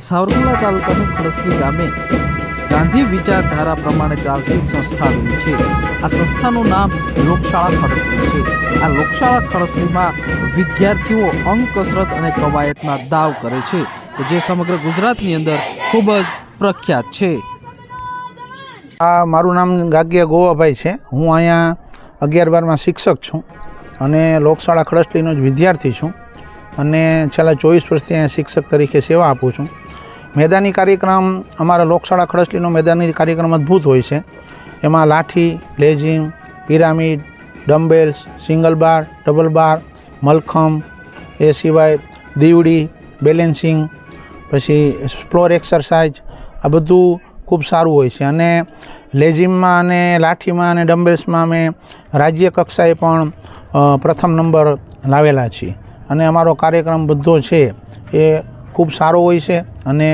સાવરકુંડલા તાલુકાનું ખડસલી ગામે ગાંધી વિચારધારા પ્રમાણે ચાલતી સંસ્થા આવેલી છે। આ સંસ્થાનું નામ લોકશાળા ખડસલી છે। આ લોકશાળા ખડસલીમાં વિદ્યાર્થીઓ અંક કસરત અને કવાયતના દાવ કરે છે, જે સમગ્ર ગુજરાતની અંદર ખૂબ જ પ્રખ્યાત છે। આ મારું નામ ગાગિયા ગોવાભાઈ છે। હું અહીંયા 11-12માં શિક્ષક છું અને લોકશાળા ખડસલીનો જ વિદ્યાર્થી છું અને છેલ્લા 24 વર્ષથી અહીંયા શિક્ષક તરીકે સેવા આપું છું। મેદાની કાર્યક્રમ અમારા લોકશાળા ખડસલીનો મેદાની કાર્યક્રમ અદ્ભુત હોય છે। એમાં લાઠી, લેઝિંગ, પિરામિડ, ડમ્બેલ્સ, સિંગલ બાર, ડબલ બાર, મલખમ, એ સિવાય દીવડી, બેલેન્સિંગ, પછી ફ્લોર એક્સરસાઇઝ, આ બધું ખૂબ સારું હોય છે। અને લેઝિમમાં અને લાઠીમાં અને ડમ્બેલ્સમાં અમે રાજ્ય કક્ષાએ પણ પ્રથમ નંબર લાવેલા છીએ અને અમારો કાર્યક્રમ બધો છે એ ખૂબ સારો હોય છે અને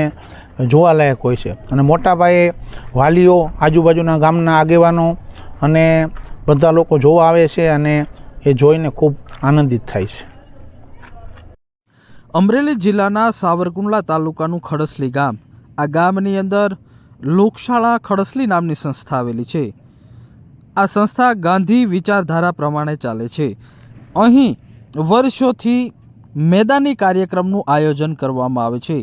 જોવાલાયક હોય છે અને મોટા પાયે વાલીઓ, આજુબાજુના ગામના આગેવાનો અને બધા લોકો જોવા આવે છે અને એ જોઈને ખૂબ આનંદિત થાય છે। અમરેલી જિલ્લાના સાવરકુંડલા તાલુકાનું ખડસલી ગામ, આ ગામની અંદર લોકશાળા ખડસલી નામની સંસ્થા આવેલી છે। આ સંસ્થા ગાંધી વિચારધારા પ્રમાણે ચાલે છે। અહીં વર્ષોથી મેદાની કાર્યક્રમનું આયોજન કરવામાં આવે છે।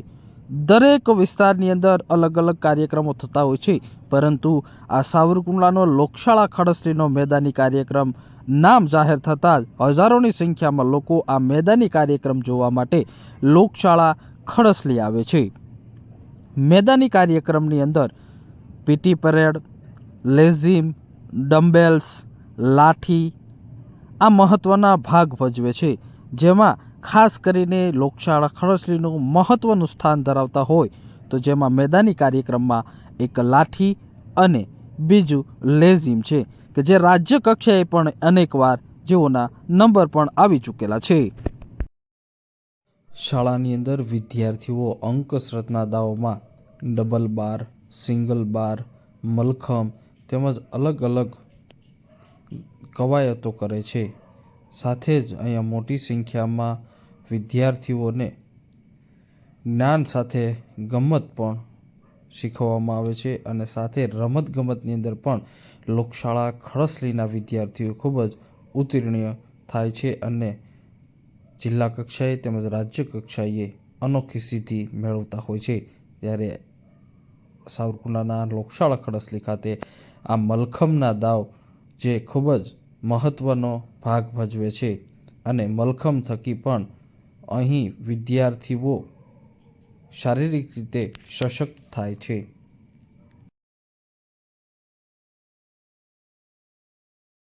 દરેક વિસ્તારની અંદર અલગ અલગ કાર્યક્રમો થતા હોય છે, પરંતુ આ સાવરકુંડલાનો લોકશાળા ખડસલીનો મેદાની કાર્યક્રમ નામ જાહેર થતાં જ હજારોની સંખ્યામાં લોકો આ મેદાની કાર્યક્રમ જોવા માટે લોકશાળા ખડસલી આવે છે। મેદાની કાર્યક્રમની અંદર પીટી પરેડ, લેઝિમ, ડમ્બેલ્સ, લાઠી આ મહત્ત્વના ભાગ ભજવે છે, જેમાં ખાસ કરીને લોકશાળા ખડસલીનું મહત્ત્વનું સ્થાન ધરાવતા હોય તો જેમાં મેદાની કાર્યક્રમમાં એક લાઠી અને બીજું લેઝિમ છે કે જે રાજ્ય કક્ષાએ પણ અનેકવાર જેઓના નંબર પણ આવી ચૂકેલા છે। શાળાની અંદર વિદ્યાર્થીઓ અંક કસરતના દાવોમાં ડબલ બાર, સિંગલ બાર, મલખમ તેમજ અલગ અલગ કવાયતો કરે છે। સાથે જ અહીંયા મોટી સંખ્યામાં વિદ્યાર્થીઓને જ્ઞાન સાથે ગમત પણ શીખવવામાં આવે છે અને સાથે રમતગમતની અંદર પણ લોકશાળા ખડસલીના વિદ્યાર્થીઓ ખૂબ જ ઉત્તીર્ણ થાય છે અને જિલ્લા કક્ષાએ તેમજ રાજ્ય કક્ષાએ અનોખી સિદ્ધિ મેળવતા હોય છે। ત્યારે સાવરકુંડલાના લોકશાળા ખડસલી ખાતે આ મલખમના દાવ જે ખૂબ જ મહત્ત્વનો ભાગ ભજવે છે અને મલખમ થકી પણ અહીં વિદ્યાર્થીઓ શારીરિક રીતે સશક્ત થાય છે।